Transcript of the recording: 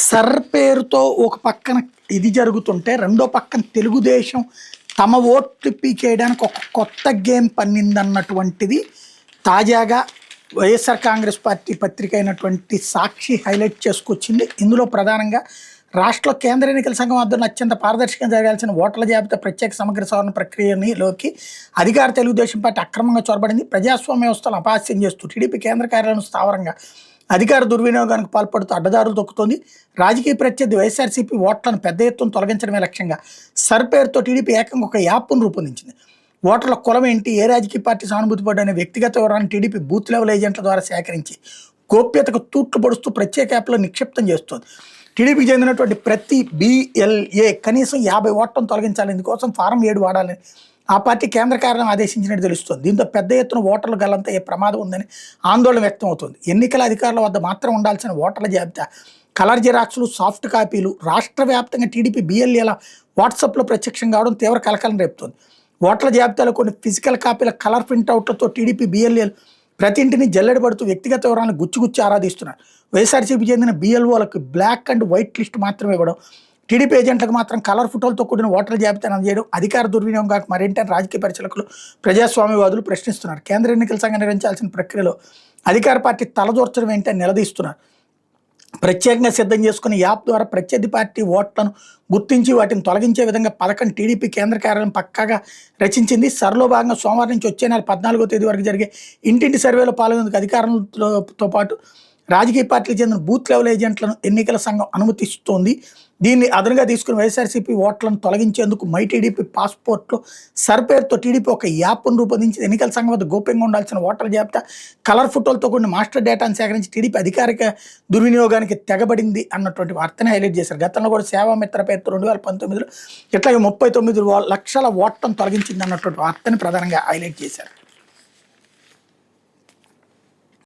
Sir పేరుతో ఒక పక్కన ఇది జరుగుతుంటే, రెండో పక్కన తెలుగుదేశం తమ ఓట్లు పీకేయడానికి ఒక కొత్త గేమ్ పన్నిందన్నటువంటిది తాజాగా వైఎస్ఆర్ కాంగ్రెస్ పార్టీ పత్రిక అయినటువంటి సాక్షి హైలైట్ చేసుకొచ్చింది. ఇందులో ప్రధానంగా రాష్ట్ర కేంద్ర ఎన్నికల సంఘం ఆధ్వర్యంలో అత్యంత పారదర్శకంగా జరగాల్సిన ఓట్ల జాబితా ప్రత్యేక సమగ్ర సవరణ ప్రక్రియలోకి అధికార తెలుగుదేశం పార్టీ అక్రమంగా చొరబడింది. ప్రజాస్వామ్య వ్యవస్థను అపహాస్యం చేస్తూ టీడీపీ కేంద్ర కార్యాలయం స్థావరంగా అధికార దుర్వినియోగానికి పాల్పడుతూ అడ్డదారులు తొక్కుతోంది. రాజకీయ ప్రత్యర్థి వైఎస్ఆర్సీపీ ఓట్లను పెద్ద ఎత్తున తొలగించడమే లక్ష్యంగా సర్ పేరుతో టీడీపీ ఏకంగా ఒక యాప్ను రూపొందించింది. ఓటర్ల కులం ఏంటి, ఏ రాజకీయ పార్టీ సానుభూతి పడ్డ అనే వ్యక్తిగత వివరాలను టీడీపీ బూత్ లెవెల్ ఏజెంట్ల ద్వారా సేకరించి గోప్యతకు తూట్లు పొడుస్తూ ప్రత్యేక యాప్లో నిక్షిప్తం చేస్తోంది. టీడీపీకి చెందినటువంటి ప్రతి BLA కనీసం 50 ఓట్లను తొలగించాలి. ఇందుకోసం ఫారం 7 వాడాలని ఆ పార్టీ కేంద్ర కార్యాలయం ఆదేశించినట్టు తెలుస్తోంది. దీంతో పెద్ద ఎత్తున ఓటర్లు గల్లంతా ఏ ప్రమాదం ఉందని ఆందోళన వ్యక్తం అవుతుంది. ఎన్నికల అధికారుల వద్ద మాత్రం ఉండాల్సిన ఓటర్ల జాబితా కలర్ జిరాక్స్లు, సాఫ్ట్ కాపీలు రాష్ట్ర వ్యాప్తంగా టీడీపీ BLAల వాట్సాప్లో ప్రత్యక్షం కావడం తీవ్ర కలకలం రేపుతోంది. ఓట్ల జాబితాలో కొన్ని ఫిజికల్ కాపీల కలర్ ప్రింట్అవుట్లతో టీడీపీ BLAలు ప్రతి ఇంటిని జల్లెడబడుతూ వ్యక్తిగత వివరాలను గుచ్చి ఆరాధిస్తున్నారు. వైఎస్ఆర్సీపీ చెందిన BLOలకు బ్లాక్ అండ్ వైట్ లిస్ట్ మాత్రమే ఇవ్వడం, టీడీపీ ఏజెంట్లకు మాత్రం కలర్ ఫోటోలతో కూడిన ఓటర్ల జాబితాను అందజేయడం అధికార దుర్వినియోగం మరింటని రాజకీయ పరిశీలకులు, ప్రజాస్వామ్యవాదులు ప్రశ్నిస్తున్నారు. కేంద్ర ఎన్నికల సంఘం నిర్వహించాల్సిన ప్రక్రియలో అధికార పార్టీ తలదూర్చడం ఏంటని నిలదీస్తున్నారు. ప్రత్యేకంగా సిద్ధం చేసుకుని యాప్ ద్వారా ప్రత్యర్థి పార్టీ ఓట్లను గుర్తించి వాటిని తొలగించే విధంగా పథకం టీడీపీ కేంద్ర కార్యాలయం పక్కాగా రచించింది. సర్లో భాగంగా సోమవారం నుంచి వచ్చే నెల 14వ తేదీ వరకు జరిగే ఇంటింటి సర్వేలో పాల్గొనేందుకు అధికారులతో పాటు రాజకీయ పార్టీలకు చెందిన బూత్ లెవెల్ ఏజెంట్లను ఎన్నికల సంఘం అనుమతిస్తోంది. దీన్ని అదనంగా తీసుకుని వైఎస్ఆర్సీపీ ఓట్లను తొలగించేందుకు మై టీడీపీ పాస్పోర్ట్లో సర్ పేరుతో టీడీపీ ఒక యాప్ను రూపొందించి ఎన్నికల సంఘం వద్ద గోప్యంగా ఉండాల్సిన ఓటర్ల జాబితా కలర్ ఫోటోలతో కూడిన మాస్టర్ డేటాను సేకరించి టీడీపీ అధికారిక దుర్వినియోగానికి తెగబడింది అన్నటువంటి వార్తని హైలైట్ చేశారు. గతంలో కూడా సేవామిత్ర పేరుతో 2019లో ఇట్లాగే 39 లక్షల ఓట్లను తొలగించింది అన్నటువంటి వార్తని ప్రధానంగా హైలైట్ చేశారు.